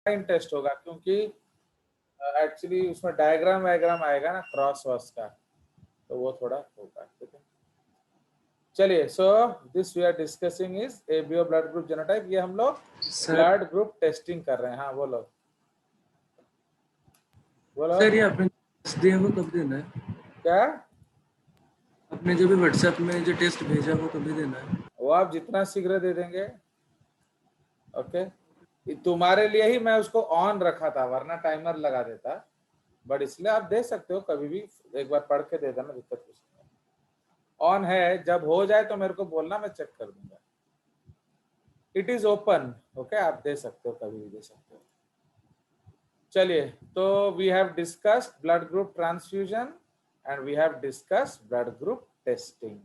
Test होगा, क्योंकि actually उसमें डायग्राम वायग्राम आएगा ना क्रॉस वॉस का, तो वो थोड़ा होगा। ठीक है, चलिए। So this we are discussing is ABO blood group genotype. ये हम लोग ब्लड ग्रुप टेस्टिंग कर रहे हैं। हाँ बोलो बोलो। सर ये आपने दिया वो कब देना है? क्या? आपने जो भी व्हाट्सएप में जो टेस्ट भेजा वो कभी देना है? वो आप जितना शीघ्र दे देंगे। ओके, तुम्हारे लिए ही मैं उसको ऑन रखा था, वरना टाइमर लगा देता, बट इसलिए आप दे सकते हो कभी भी, एक बार पढ़ के दे देना, दिक्कत कुछ नहीं। ऑन है, जब हो जाए तो मेरे को बोलना, मैं चेक कर दूंगा। It is open. ओके, आप दे सकते हो, कभी भी दे सकते हो। चलिए, तो we have discussed blood group transfusion and we have discussed blood group testing.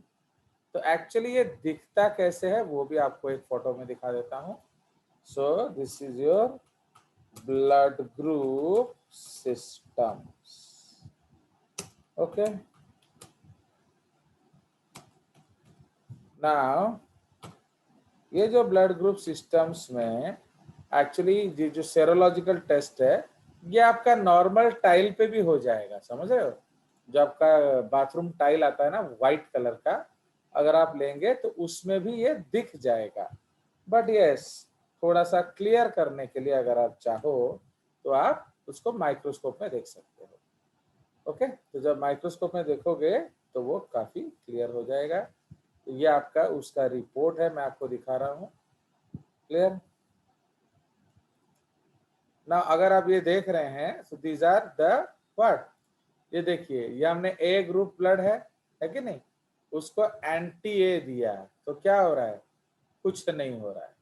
तो एक्चुअली ये दिखता कैसे है वो भी आपको एक फोटो में दिखा देता हूं। सो this is your blood group systems. Okay, now ये जो ब्लड ग्रुप सिस्टम्स में एक्चुअली जो सेरोलॉजिकल टेस्ट है, ये आपका नॉर्मल टाइल पे भी हो जाएगा, समझ रहे हो? जो आपका बाथरूम टाइल आता है ना व्हाइट कलर का, अगर आप लेंगे तो उसमें भी ये दिख जाएगा। बट यस, थोड़ा सा क्लियर करने के लिए अगर आप चाहो तो आप उसको माइक्रोस्कोप में देख सकते हो। ओके, तो जब माइक्रोस्कोप में देखोगे तो वो काफी क्लियर हो जाएगा। तो ये आपका उसका रिपोर्ट है, मैं आपको दिखा रहा हूँ। क्लियर ना? अगर आप ये देख रहे हैं, so these are the what, ये देखिए, ये हमने ए ग्रुप ब्लड है कि नहीं, उसको एंटी ए दिया, तो क्या हो रहा है? कुछ नहीं हो रहा है,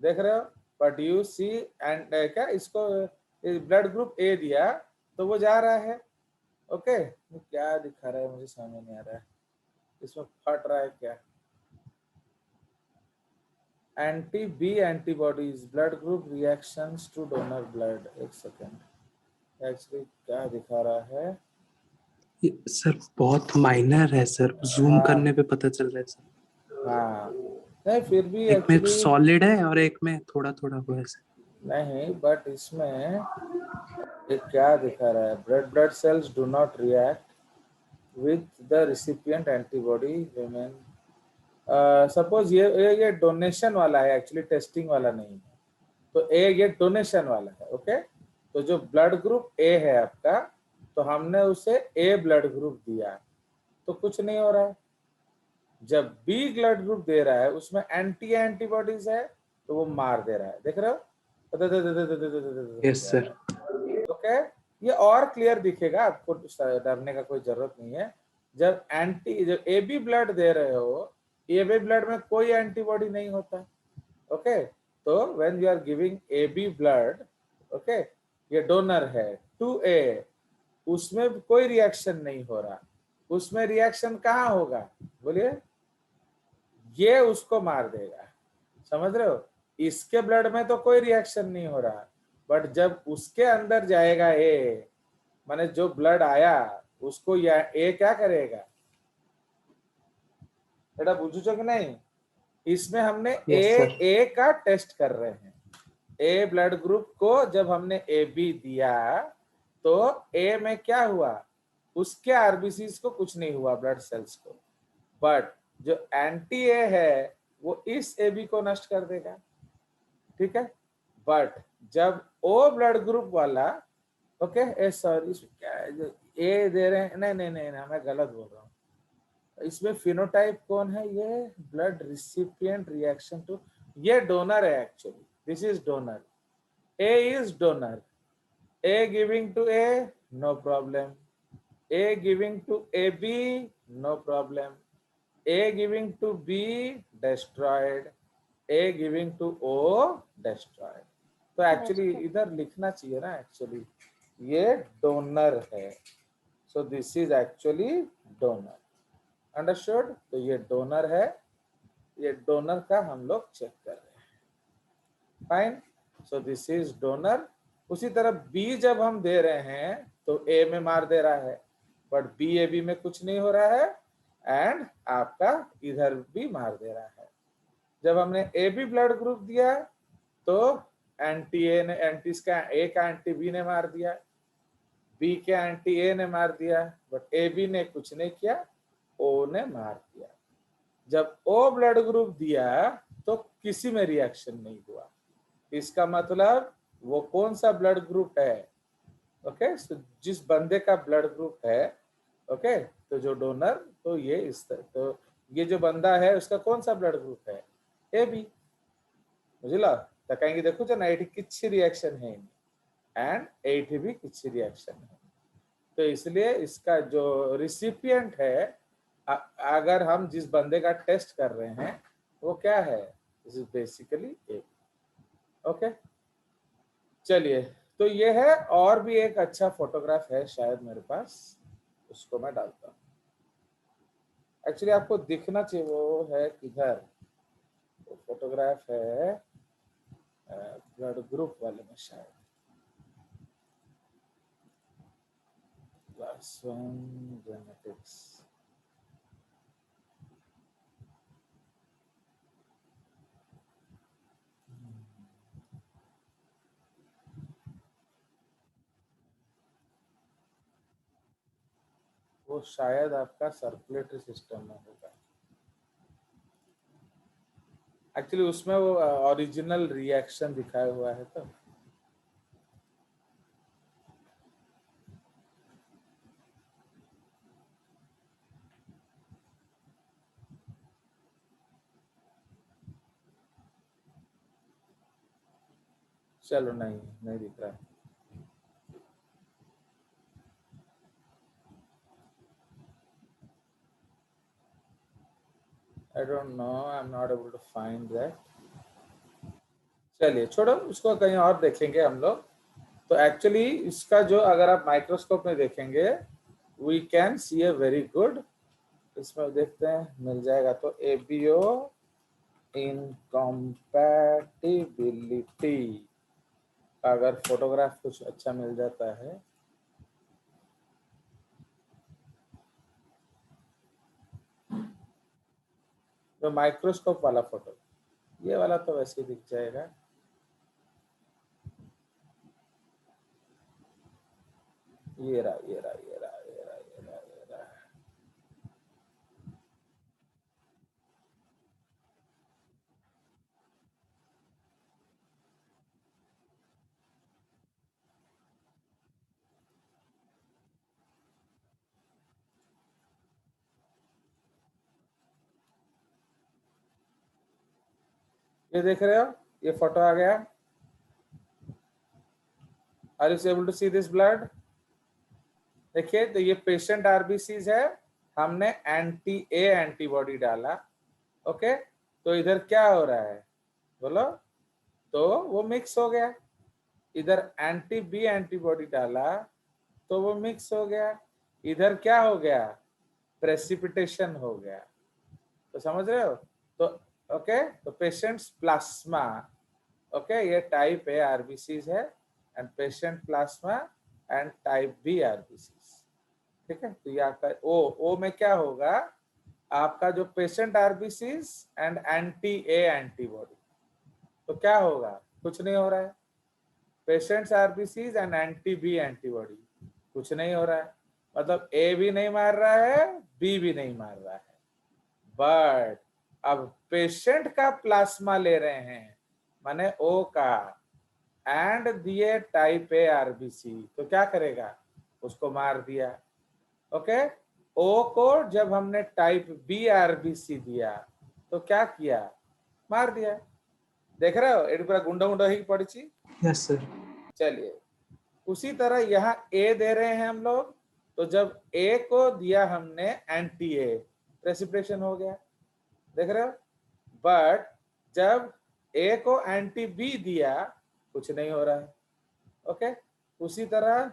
देख रहे हो? बट यू सी एंड क्या इसको ब्लड ग्रुप ए दिया तो वो जा रहा है। ओके, क्या दिखा रहा है मुझे समझ नहीं आ रहा है, इसमें फट रहा है क्या? Anti B antibodies blood group reactions to donor blood. एक सेकेंड, एक्चुअली क्या दिखा रहा है? सर बहुत माइनर है सर, जूम हाँ करने पे पता चल रहा है सर। हाँ, नहीं फिर भी एक में एक्चुअली सॉलिड है और एक में थोड़ा थोड़ा हुआ है सर। नहीं, बट इसमें ये क्या दिखा रहा है? Blood cells do not react with the recipient antibody remain. Suppose ये डोनेशन वाला है, एक्चुअली टेस्टिंग वाला नहीं है। तो ये डोनेशन वाला है। ओके, तो जो ब्लड ग्रुप ए है आपका, तो हमने उसे ए ब्लड ग्रुप दिया, तो कुछ नहीं हो रहा है। जब बी ब्लड ग्रुप दे रहा है, उसमें एंटी एंटीबॉडीज है, तो वो मार दे रहा है, देख रहे हो? Yes sir. ओके, ये और क्लियर दिखेगा आपको, डरने का कोई जरूरत नहीं है। जब ए बी ब्लड दे रहे हो, ए बी ब्लड में कोई एंटीबॉडी नहीं होता। ओके, तो when you are giving A B blood, okay, ये डोनर है टू ए, उसमें कोई रिएक्शन नहीं हो रहा। उसमें रिएक्शन कहाँ होगा बोलिए? ये उसको मार देगा, समझ रहे हो? इसके ब्लड में तो कोई रिएक्शन नहीं हो रहा, बट जब उसके अंदर जाएगा ए, माने जो ब्लड आया उसको या ए क्या करेगा? बेटा बुझो कि नहीं? इसमें हमने यस सर। ए का टेस्ट कर रहे हैं। ए ब्लड ग्रुप को जब हमने ए बी दिया, तो ए में क्या हुआ? उसके आरबीसी को कुछ नहीं हुआ, ब्लड सेल्स को। बट जो एंटी ए है वो इस ए बी को नष्ट कर देगा। ठीक है, बट जब ओ ब्लड ग्रुप वाला, ओके, सॉरी क्या है जो ए दे रहे हैं, नहीं नहीं नहीं, नहीं मैं गलत बोल रहा हूँ। इसमें फिनोटाइप कौन है? ये ब्लड रिसिपिएंट रिएक्शन टू, ये डोनर है actually, this is donor, A is donor. A giving to A, no problem. A giving to A B, no problem. A giving to B, destroyed. A giving to O, destroyed. तो actually इधर लिखना चाहिए ना, actually ये donor है। So this is actually donor, understood? तो ये donor है, ये डोनर का हम लोग चेक कर रहे हैं। Fine, so this is donor. उसी तरह बी जब हम दे रहे हैं तो ए में मार दे रहा है, बट बी ए बी में कुछ नहीं हो रहा है, एंड आपका इधर भी मार दे रहा है। जब हमने ए बी ब्लड ग्रुप दिया तो एंटी ए ने एंटी का ए का एंटी बी ने मार दिया, बी के एंटी ए ने मार दिया, बट ए बी ने कुछ नहीं किया, ओ ने मार दिया। जब ओ ब्लड ग्रुप दिया तो किसी में रिएक्शन नहीं हुआ। इसका मतलब वो कौन सा ब्लड ग्रुप है? ओके, जिस बंदे का ब्लड ग्रुप है, ओके, तो जो डोनर, तो ये इस तरह, तो ये जो बंदा है उसका कौन सा ब्लड ग्रुप है? ए बी, बुझला? तो कहेंगे देखो जो ना एटी किसी रिएक्शन है एंड एटी भी किसी रिएक्शन है। तो इसलिए इसका जो रिसिपिएंट है, अगर हम जिस बंदे का टेस्ट कर रहे हैं वो क्या है? This is basically A. Okay, चलिए, तो ये है। और भी एक अच्छा फोटोग्राफ है शायद मेरे पास, उसको मैं डालता हूँ। एक्चुअली आपको दिखना चाहिए, वो है किधर? वो फोटोग्राफ है ब्लड ग्रुप वाले में शायद। Class 1 genetics. वो शायद आपका सर्कुलेटरी सिस्टम में होगा। एक्चुअली उसमें वो ओरिजिनल रिएक्शन दिखाया हुआ है। तो चलो, नहीं दिख रहा। I don't know, I'm not able to find that. चलिए छोड़ो, उसको कहीं और देखेंगे हम लोग। तो एक्चुअली इसका जो, अगर आप माइक्रोस्कोप में देखेंगे, we can see a very good, इसमें देखते हैं मिल जाएगा तो एबीओ इनकम्पैटिबिलिटी, अगर फोटोग्राफ कुछ अच्छा मिल जाता है। तो माइक्रोस्कोप वाला फोटो, ये वाला तो वैसे ही दिख जाएगा। ये रहा, ये रहा, ये रहा, ये रहा, ये रहा, ये रहा। ये देख रहे हो, ये फोटो आ गया। Are you able to see this blood? देखिए, तो ये पेशेंट आरबीसीज है, हमने एंटी ए एंटीबॉडी डाला। ओके, तो इधर क्या हो रहा है बोलो? तो वो मिक्स हो गया। इधर एंटी बी एंटीबॉडी डाला तो वो मिक्स हो गया। इधर क्या हो गया? प्रेसिपिटेशन हो गया। तो समझ रहे हो? तो ओके, तो पेशेंट्स प्लाज्मा, ओके, ये टाइप ए आरबीसीज है, and patient plasma and type B RBCs. ठीक है, तो ये आपका ओ में क्या होगा? आपका जो patient RBCs and anti A antibody, तो क्या होगा? कुछ नहीं हो रहा है। Patient's RBCs and anti B antibody, कुछ नहीं हो रहा है। मतलब ए भी नहीं मार रहा है, बी भी नहीं मार रहा है, बट अब पेशेंट का प्लाज्मा ले रहे हैं, माने ओ का, एंड दिए टाइप ए आरबीसी, तो क्या करेगा? उसको मार दिया। ओके, ओ को जब हमने टाइप बी आरबीसी दिया तो क्या किया? मार दिया। देख रहे हो, एटी पूरा गुंडा गुंडा ही पड़ी। Yes sir. चलिए, उसी तरह यहाँ ए दे रहे हैं हम लोग, तो जब ए को दिया हमने एंटी ए, प्रेसिपिटेशन हो गया। देख रहे हो? बट जब ए को एंटी बी दिया, कुछ नहीं हो रहा है। ओके, उसी तरह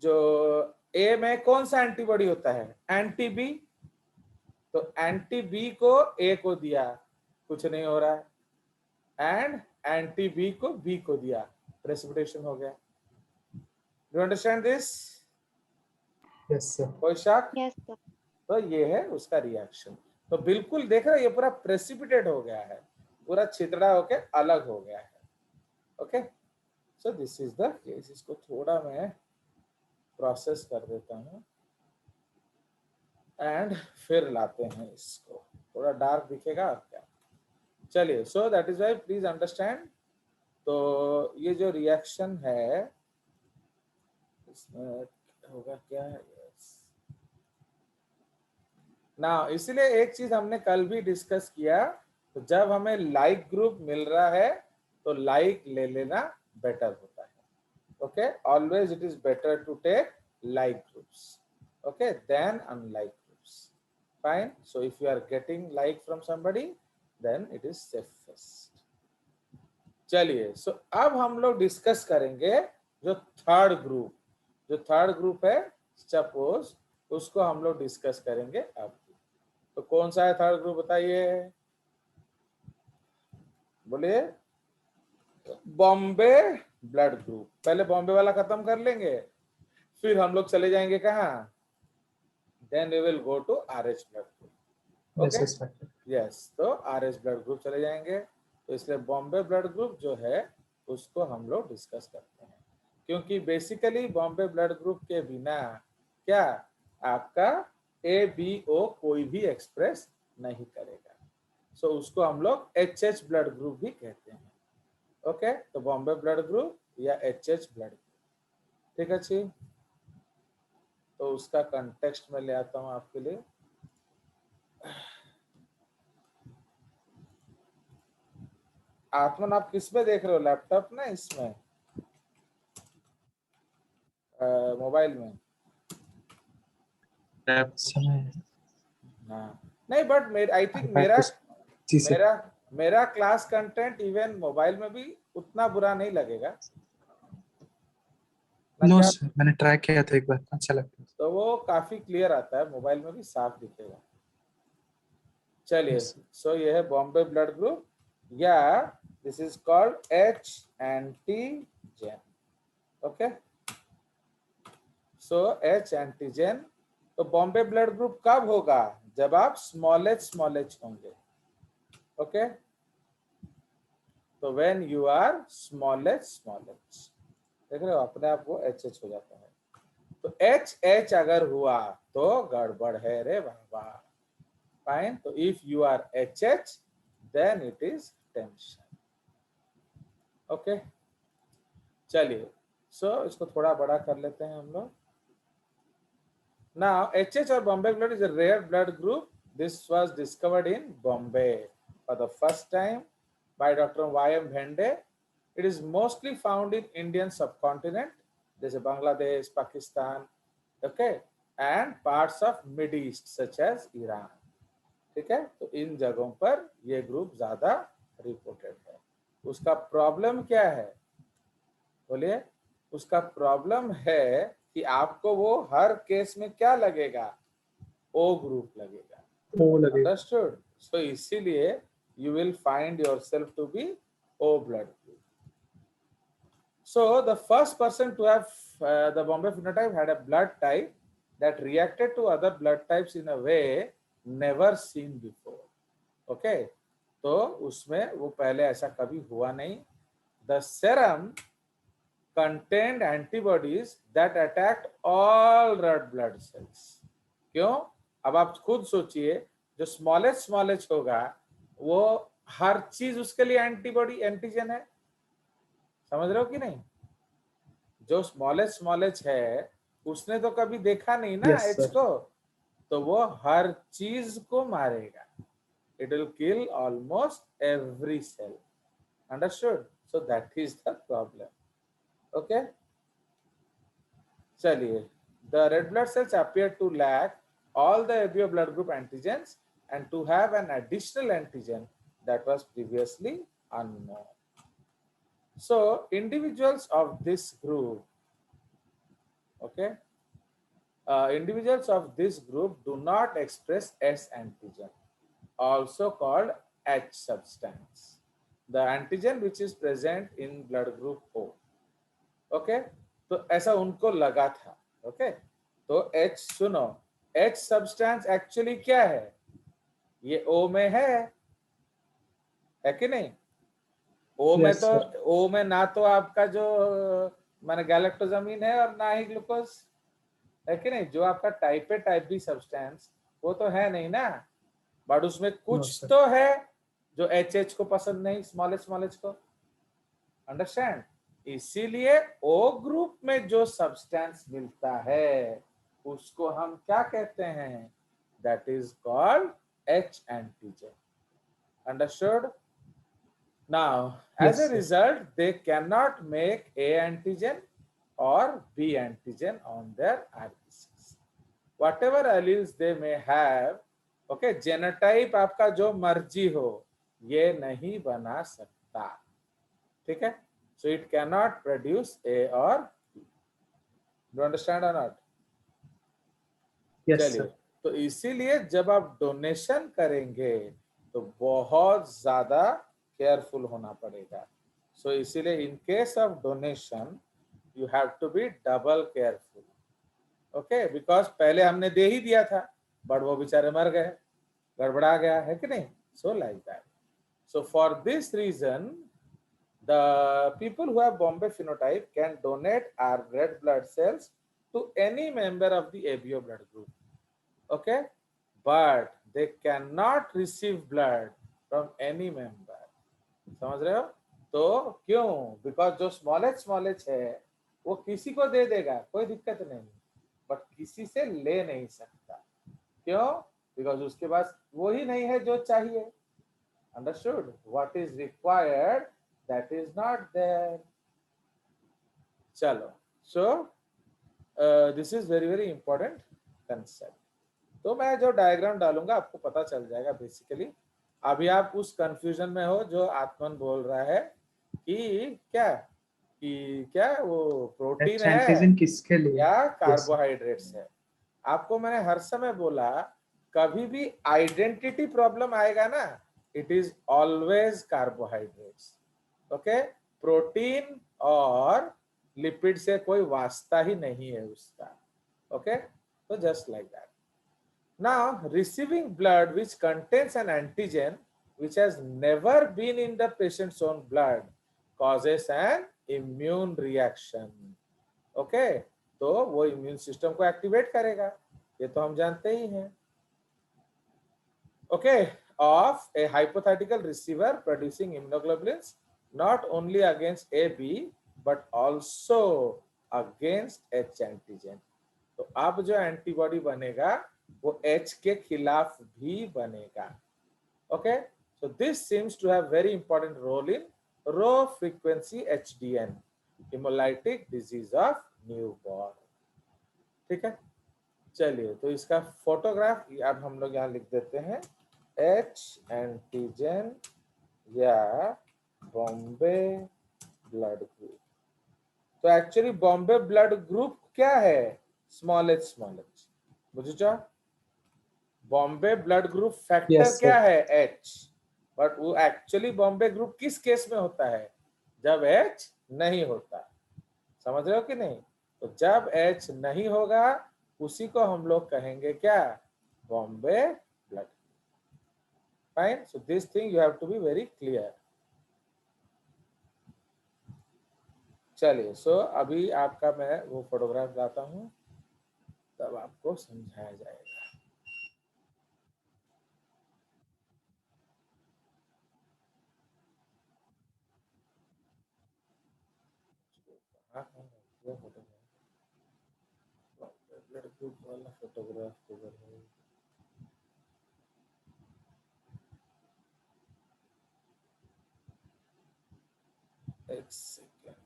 जो ए में कौन सा एंटीबॉडी होता है? एंटी बी, तो एंटी बी को ए को दिया, कुछ नहीं हो रहा है, एंड एंटी बी को बी को दिया, प्रेसिपिटेशन हो गया। Do understand this? Yes sir. कोई शक? Yes sir. तो ये है उसका रिएक्शन। तो बिल्कुल देख रहे हो, ये पूरा प्रेसिपिटेट हो गया है, पूरा छितड़ा होके अलग हो गया है। Okay, so this is the case. इसको थोड़ा मैं प्रोसेस कर देता हूँ एंड फिर लाते हैं इसको. थोड़ा डार्क दिखेगा और क्या. चलिए, so that is why please understand. तो ये जो रिएक्शन है इसमें होगा क्या. यस ना, इसलिए एक चीज हमने कल भी डिस्कस किया. तो जब हमें लाइक ग्रुप मिल रहा है तो लाइक ले लेना बेटर होता है. Okay, always it is better to take like groups, okay, then unlike groups. Fine. So if you are getting like from somebody then it is safest. चलिए, सो अब हम लोग डिस्कस करेंगे जो थर्ड ग्रुप है. Suppose उसको हम लोग डिस्कस करेंगे अब. तो कौन सा है थर्ड ग्रुप बताइए, बोलिए. Bombay blood group. पहले बॉम्बे वाला खत्म कर लेंगे, फिर हम लोग चले जाएंगे कहाँ, then we will go to Rh blood group. Yes, okay, yes, doctor. Yes. तो आरएच ब्लड ग्रुप चले जाएंगे. तो इसलिए बॉम्बे ब्लड ग्रुप जो है उसको हम लोग डिस्कस करते हैं, क्योंकि बेसिकली बॉम्बे ब्लड ग्रुप के बिना क्या आपका ए बी ओ कोई भी एक्सप्रेस नहीं करेगा. सो उसको हम लोग एच एच ब्लड ग्रुप भी कहते हैं. ओके, तो बॉम्बे ब्लड ग्रुप या एच एच ब्लड ग्रुप. ठीक है जी. तो उसका कंटेक्स्ट में ले आता हूं आपके लिए. आत्मन आप किस में देख रहे हो, लैपटॉप ना इसमें मोबाइल में. समय हाँ नहीं, बट आई थिंक iPad कुछ जी से मेरा मेरा क्लास कंटेंट इवन मोबाइल में भी उतना बुरा नहीं लगेगा ना. नो क्या, सर, मैंने ट्राई किया था एक बार, अच्छा लगता है. तो वो काफी क्लियर आता है, मोबाइल में भी साफ दिखेगा. चलिए, Yes. सो ये है बॉम्बे ब्लड ग्रुप, या this is called H antigen. Okay, so H antigen. तो बॉम्बे ब्लड ग्रुप कब होगा, जब आप स्मॉल एच होंगे. ओके, तो when you are small H, देख रहे हो अपने आप वो एच एच हो जाता है. तो एच एच अगर हुआ तो गड़बड़ है रे बाबा. फाइन. तो if you are H H then it is tension. Okay, चलिए, सो इसको थोड़ा बड़ा कर लेते हैं हम लोग. Now, HH or Bombay blood is a rare blood group. This was discovered in Bombay for the first time by Dr. Y.M. Bhende. It is mostly found in Indian subcontinent, जैसे Bangladesh, Pakistan, okay, and parts of Mid East such as Iran. ठीक है, तो इन जगहों पर ये group ज्यादा reported है. उसका प्रॉब्लम क्या है, बोलिए. उसका प्रॉब्लम है कि आपको वो हर केस में क्या लगेगा, ओ ग्रुप लगेगा. वो लगे. अंडरस्टूड. सो इसीलिए you will find yourself to be O blood group. So the first person to have the Bombay phenotype had a blood type that reacted to other blood types in a way never seen before. Okay, तो उसमें वो पहले ऐसा कभी हुआ नहीं. The serum contained antibodies that attacked all red blood cells. क्यों, अब आप खुद सोचिए, जो स्मॉलेस्ट होगा वो हर चीज उसके लिए एंटीबॉडी एंटीजन है. समझ रहे हो कि नहीं. जो स्मॉलेस्ट है उसने तो कभी देखा नहीं ना Yes, एच sir. को, तो वो हर चीज को मारेगा. It will kill almost every cell. Understood. So that is the problem. Okay, चलिए. The red blood cells appear to lack all the above blood group antigens and to have an additional antigen that was previously unknown. So individuals of this group, okay, individuals of this group do not express S antigen, also called H substance, the antigen which is present in blood group O. Okay, तो ऐसा उनको लगा था. Okay, तो H सुनो, H substance actually क्या है, ये O में है कि नहीं. ओ में Yes, तो sir. ओ में ना तो आपका जो माने गैलेक्टोजामिन है और ना ही ग्लूकोज है कि नहीं। जो आपका type A type B substance वो तो है नहीं ना, बट उसमें No, कुछ sir. तो है जो एच को पसंद नहीं, स्मॉल एच को। अंडरस्टैंड। इसीलिए ओ ग्रुप में जो सब्सटेंस मिलता है उसको हम क्या कहते हैं, that is called H antigen. Understood. Now, as Yes, a sir. result, they cannot make A antigen or B antigen on their RBCs. Whatever alleles they may have, okay, genotype आपका जो मर्जी हो, ये नहीं बना सकता, ठीक है? So it cannot produce A or B. Do you understand or not? Yes, चलिए, sir. तो इसीलिए जब आप डोनेशन करेंगे तो बहुत ज्यादा केयरफुल होना पड़ेगा। सो इसीलिए in case of donation you have to be double careful, okay, because पहले हमने दे ही दिया था बट वो बेचारे मर गए, गड़बड़ा गया है कि नहीं। So like that. So for this reason the people who have Bombay phenotype can donate our red blood cells to any member of the ABO blood group, okay, but they cannot receive blood from any member। समझ रहे हो? तो क्यों? Because जो small H है वो किसी को दे देगा, कोई दिक्कत नहीं, बट किसी से ले नहीं सकता। क्यों? बिकॉज उसके पास वो ही नहीं है जो चाहिए। Understood? What is required that is not there. चलो, so this is very very important concept. तो मैं जो डायग्राम डालूंगा आपको पता चल जाएगा बेसिकली। अभी आप उस कंफ्यूजन में हो जो आत्मन बोल रहा है कि क्या वो प्रोटीन H है antigen किसके लिए? या Yes, sir. कार्बोहाइड्रेट्स है। आपको मैंने हर समय बोला, कभी भी आइडेंटिटी प्रॉब्लम आएगा ना, it is always carbohydrates, okay. Protein और लिपिड से कोई वास्ता ही नहीं है उसका, ओके। तो just like that. Now, receiving blood which contains an antigen which has never been in the patient's own blood causes an immune reaction, okay? तो वो इम्यून सिस्टम को एक्टिवेट करेगा, ये तो हम जानते ही हैं, okay, of a hypothetical receiver producing immunoglobulins not only against AB but also against H antigen। तो अब जो एंटीबॉडी बनेगा वो H के खिलाफ भी बनेगा, okay. So this seems to have very important role in row frequency HDN, haemolytic disease of newborn, ठीक है। चलिए, तो इसका फोटोग्राफ अब हम लोग यहाँ लिख देते हैं, H एंटीजन या बॉम्बे ब्लड ग्रुप। तो एक्चुअली बॉम्बे ब्लड ग्रुप क्या है? स्मॉल एच बुझुचा। Bombay blood group factor Yes, क्या sir. है? एच। बट वो एक्चुअली बॉम्बे ग्रुप किस केस में होता है? जब एच नहीं होता। समझ रहे हो कि नहीं? तो जब एच नहीं होगा उसी को हम लोग कहेंगे क्या? Bombay blood. Fine. So this thing you have to be very clear. चलिए, सो अभी आपका मैं वो फोटोग्राफ लाता हूँ, तब आपको समझाया जाएगा। ब्लड ग्रुप वाला फोटोग्राफ किधर है? एक सेकेंड।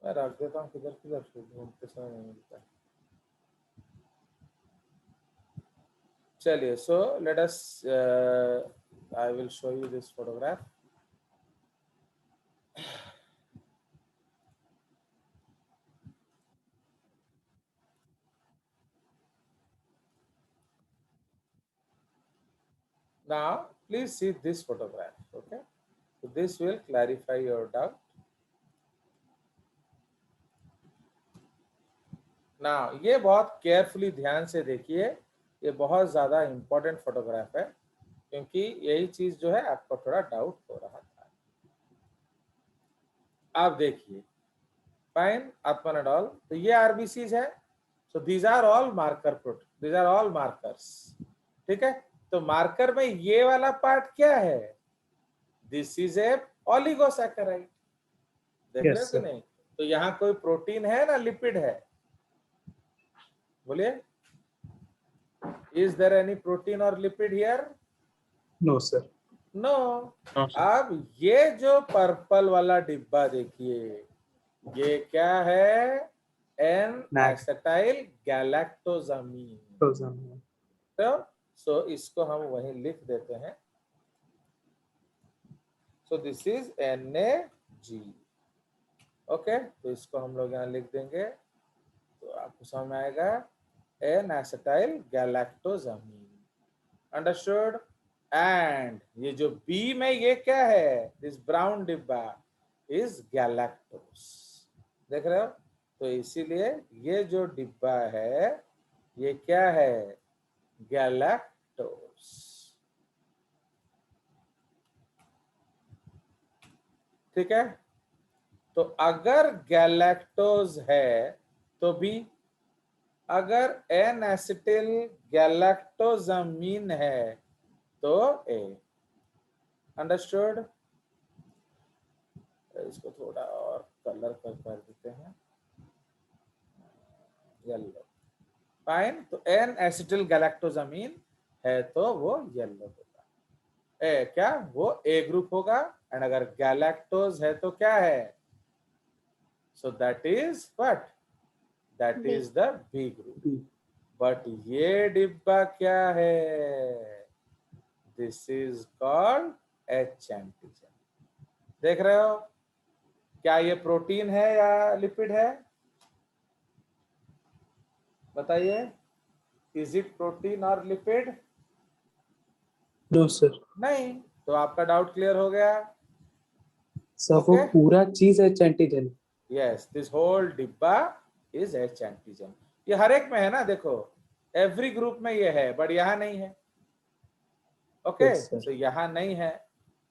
मैं रख देता हूँ, किधर किधर ढूंढते समय नहीं मिलता। चलिए, so let us, I will show you this photograph. Now, please see this photograph, okay? So this will clarify your doubt. ना ये बहुत केयरफुली ध्यान से देखिए, ये बहुत ज्यादा इंपॉर्टेंट फोटोग्राफ है, क्योंकि यही चीज जो है आपको थोड़ा डाउट हो रहा था। आप देखिए, फाइन अपर एंड ऑल, तो ये आरबीसीज है, so these are all marker protein, these are all markers, ठीक है। तो मार्कर में ये वाला पार्ट क्या है, दिस इज ए ओलिगोसैकेराइड, देख रहे हो Yes, कि sir. नहीं। तो यहाँ कोई प्रोटीन है ना लिपिड है, बोलिए, इज देयर एनी प्रोटीन और lipid here, No, sir. No. हाँ सर। अब ये जो पर्पल वाला डिब्बा देखिए, ये क्या है, N NAG. Acetyl galactosamine, Frozen. तो सो इसको हम वहीं लिख देते हैं, so this is NaG, okay. तो इसको हम लोग यहाँ लिख देंगे, तो आपको समझ में आएगा, एन एसिटाइल गैलेक्टोजामीन, अंडरस्टूड। एंड ये जो बी में ये क्या है, दिस ब्राउन डिब्बा इज गैलेक्टोस, देख रहे हो। तो इसीलिए ये जो डिब्बा है ये क्या है, गैलेक्टोस, ठीक है। तो अगर गैलेक्टोज है तो बी, अगर एन एसिटिल गैलेक्टोजामीन है तो ए, अंडरस्टूड। इसको थोड़ा और कलर कर देते हैं, येलो, फाइन। तो एन एसिटिल गैलेक्टोजामीन है तो वो येलो होगा, ए क्या, वो ए ग्रुप होगा। एंड अगर गैलेक्टोज है तो क्या है, so that is what, that is the B group. But ये डिब्बा क्या है, this is called H antigen, देख रहे हो। क्या ये प्रोटीन है या लिपिड है, बताइए, इज इट प्रोटीन और लिपिड, No, sir. नहीं। तो आपका डाउट क्लियर हो गया, सर वो ओके। पूरा चीज है एंटीजन. यस, दिस होल डिब्बा इज एच एंटीजन, ये हर एक में है ना, देखो एवरी ग्रुप में ये है, बट यहाँ नहीं है, ओके। Yes, sir. तो यहाँ नहीं है,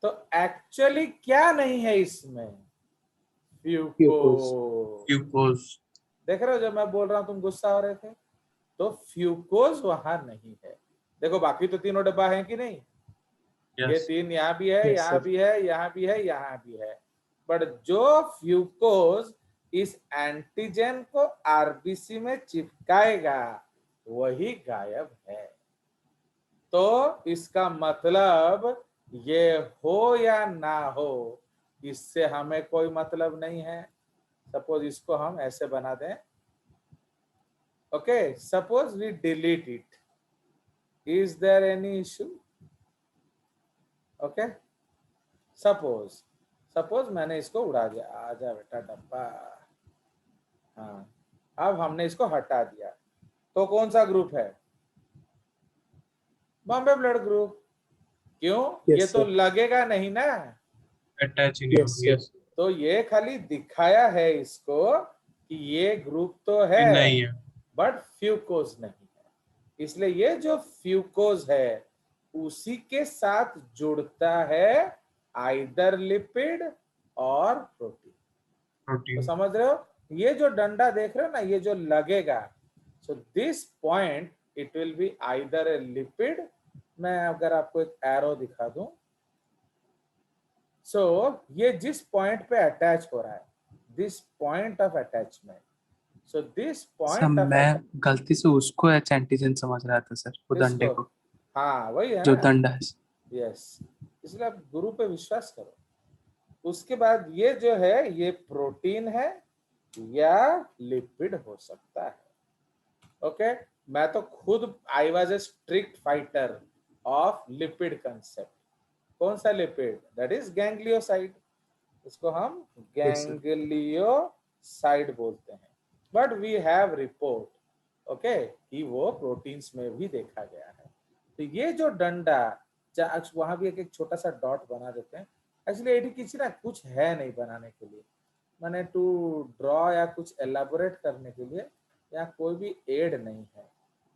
तो एक्चुअली क्या नहीं है इसमें, Fucose. Fucose, glucose. देख रहे हो, जब मैं बोल रहा हूँ तुम गुस्सा हो रहे थे, तो फ्यूकोज वहां नहीं है। देखो बाकी तो तीनों डब्बा है कि नहीं, ये यस। तीन यहाँ भी है, Yes, यहाँ sir. भी है, यहाँ भी है, यहाँ भी है, बट जो फ्यूकोज इस एंटीजन को आरबीसी में चिपकाएगा वही गायब है। तो इसका मतलब ये हो या ना हो, इससे हमें कोई मतलब नहीं है। सपोज इसको हम ऐसे बना दें, okay, suppose we delete it, is there any issue, okay. Suppose मैंने इसको उड़ा दिया, आजा बेटा डब्बा, हाँ, अब हमने इसको हटा दिया, तो कौन सा ग्रुप है, बॉम्बे ब्लड ग्रुप, क्यों, Yes, ये तो sir. लगेगा नहीं ना, अटैच ही नहीं Yes, होगी। sir. यस। तो ये खाली दिखाया है इसको कि ये ग्रुप तो है नहीं है। बट फ्यूकोज नहीं है, इसलिए ये जो फ्यूकोज है उसी के साथ जुड़ता है आइदर लिपिड और प्रोटीन, तो प्रोटीन। समझ रहे हो। ये जो डंडा देख रहे हो ना, ये जो लगेगा, so this point it will be either A lipid, मैं अगर आपको एक एरो दिखा दूं, सो ये जिस पॉइंट पे अटैच हो रहा है, this point of attachment, so this sir point of मैं गलती से उसको एच एंटीजन समझ रहा था सर, वो दंडे इसको, को, हाँ वही है जो ना, दंडा है. यस, इसलिए आप गुरु पे विश्वास करो। उसके बाद ये जो है ये प्रोटीन है या लिपिड हो सकता है, ओके। मैं तो खुद I was a strict fighter of lipid concept, कौन सा लिपिड, दैट इज गैंग्लियोसाइड, इसको हम Yes, sir. गैंग्लियोसाइड बोलते हैं, but we have report, okay, कि वो प्रोटीन्स में भी देखा गया है। तो ये जो डंडा, वहां भी एक एक छोटा सा डॉट बना देते हैं, एक्चुअली एटी किसी ना कुछ है नहीं बनाने के लिए, मैंने टू ड्रॉ या कुछ एलाबोरेट करने के लिए यहाँ कोई भी एड नहीं है,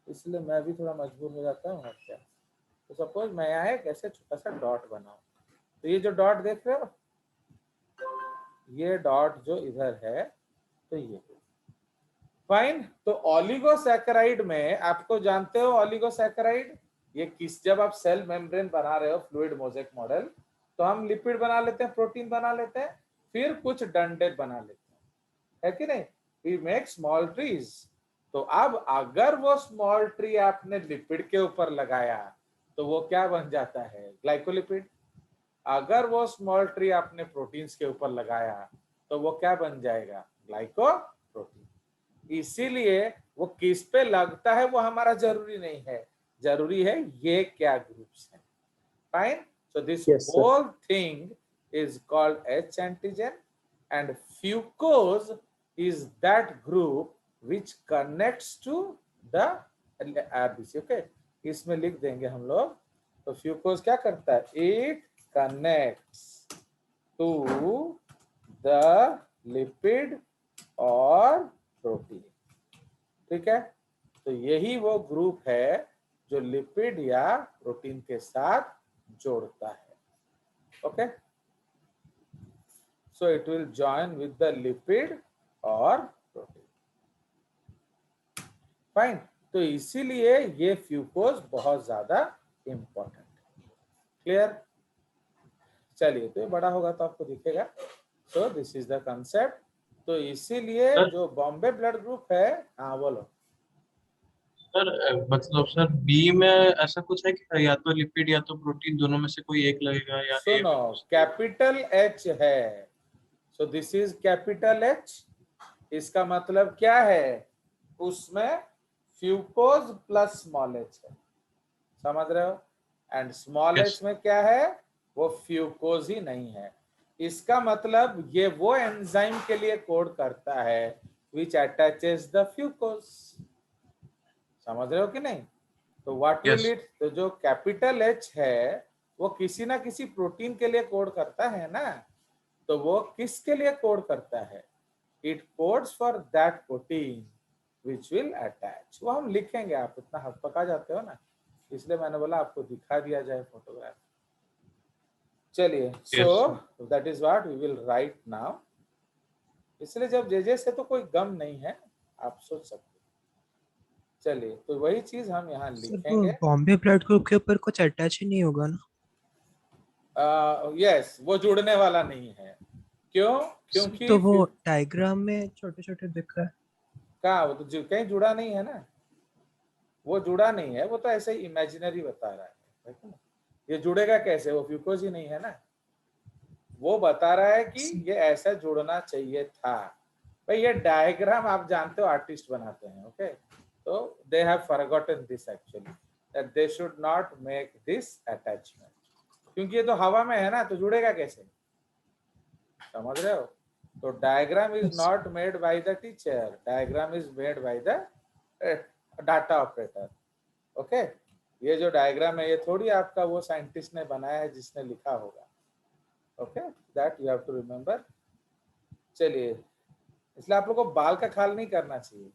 इसलिए मैं भी थोड़ा मजबूर हो जाता हूँ। क्या तो सपोज मैं यहाँ एक ऐसे छोटा सा डॉट बनाऊं, तो ये जो डॉट देख रहे हो, ये डॉट जो इधर है, तो ये फाइन। तो ओलिगोसैकेराइड में आपको जानते हो ओलिगोसैकेराइड ये किस, जब आप सेल मेम्ब्रेन बना रहे हो फ्लूइड मोज़ेक मॉडल, तो हम लिपिड बना लेते हैं, प्रोटीन बना लेते हैं, फिर कुछ डंडेड बना लेते हैं, है कि नहीं? We make small trees. तो अब अगर वो स्मॉल ट्री आपने लिपिड के ऊपर लगाया तो वो क्या बन जाता है? ग्लाइकोलिपिड। अगर वो स्मॉल ट्री आपने प्रोटीन्स के ऊपर लगाया तो वो क्या बन जाएगा? ग्लाइकोप्रोटीन। इसीलिए वो किस पे लगता है वो हमारा जरूरी नहीं है, जरूरी है ये क्या ग्रुप्स है। Fine. So this Yes, sir. whole thing is called H antigen, and fucose is that group which connects to the RBC. Okay, इसमें लिख देंगे हम लोग। तो fucose क्या करता है? It connects to the lipid और प्रोटीन। ठीक है, तो यही वो ग्रुप है जो लिपिड या प्रोटीन के साथ जोड़ता है। Okay, so it will join with the lipid और प्रोटीन। फाइन। तो इसीलिए ये फ्यूकोज बहुत ज्यादा इंपॉर्टेंट है। क्लियर? चलिए, तो ये बड़ा होगा तो आपको दिखेगा। सो दिस इज द कंसेप्ट। तो इसीलिए जो बॉम्बे ब्लड ग्रुप है, हाँ बोलो। सर मतलब सर बी में ऐसा कुछ है कि या तो लिपिड या तो प्रोटीन, दोनों में से कोई एक लगेगा, या ए सुनो, कैपिटल एच है, so this is capital H. इसका मतलब क्या है? उसमें फ्यूकोज प्लस स्मॉल एच है, समझ रहे हो? एंड स्मॉल एच में क्या है? वो फ्यूकोज ही नहीं है। इसका मतलब ये वो एंजाइम के लिए कोड करता है विच अटैचेस द फ्यूकोज। समझ रहे हो कि नहीं? तो व्हाट विल इट, तो जो कैपिटल एच है वो किसी ना किसी प्रोटीन के लिए कोड करता है ना, तो वो किसके लिए कोड करता है? It codes for that protein which will attach. वो हम लिखेंगे, आप इतना हक पका जाते हो ना, इसलिए मैंने बोला आपको दिखा दिया जाए फोटोग्राफ। चलिए, so that is what we will write now. इसलिए जब जे से तो कोई गम नहीं है, आप सोच सकते। चलिए, तो वही चीज हम यहाँ लिखेंगे। बॉम्बे ब्लड ग्रुप के ऊपर कुछ अटैच ही नहीं होगा ना? यस, वो जुड़ने वाला नहीं है। क्यों? क्योंकि तो वो डायग्राम में छोटे छोटे दिख रहा है। कहाँ? वो तो कहीं जुड़ा नहीं है ना, वो जुड़ा नहीं है, वो तो ऐसे ही इमेजिनरी बता रहा है ना? ये जुड़ेगा कैसे? वो फ्यूकोज ही नहीं है ना। वो बता रहा है कि ये ऐसा जुड़ना चाहिए था। भाई ये डायग्राम आप जानते हो आर्टिस्ट बनाते हैं, ओके? तो they have forgotten this actually, that they should not make this attachment, क्योंकि ये तो हवा में है ना, तो जुड़ेगा कैसे? समझ रहे हो? तो diagram is not made by the teacher, diagram is made by the data operator. Okay, ये जो डायग्राम है ये थोड़ी आपका वो साइंटिस्ट ने बनाया है जिसने लिखा होगा। Okay, that you have to remember. चलिए, इसलिए आप लोग को बाल का ख्याल नहीं करना चाहिए।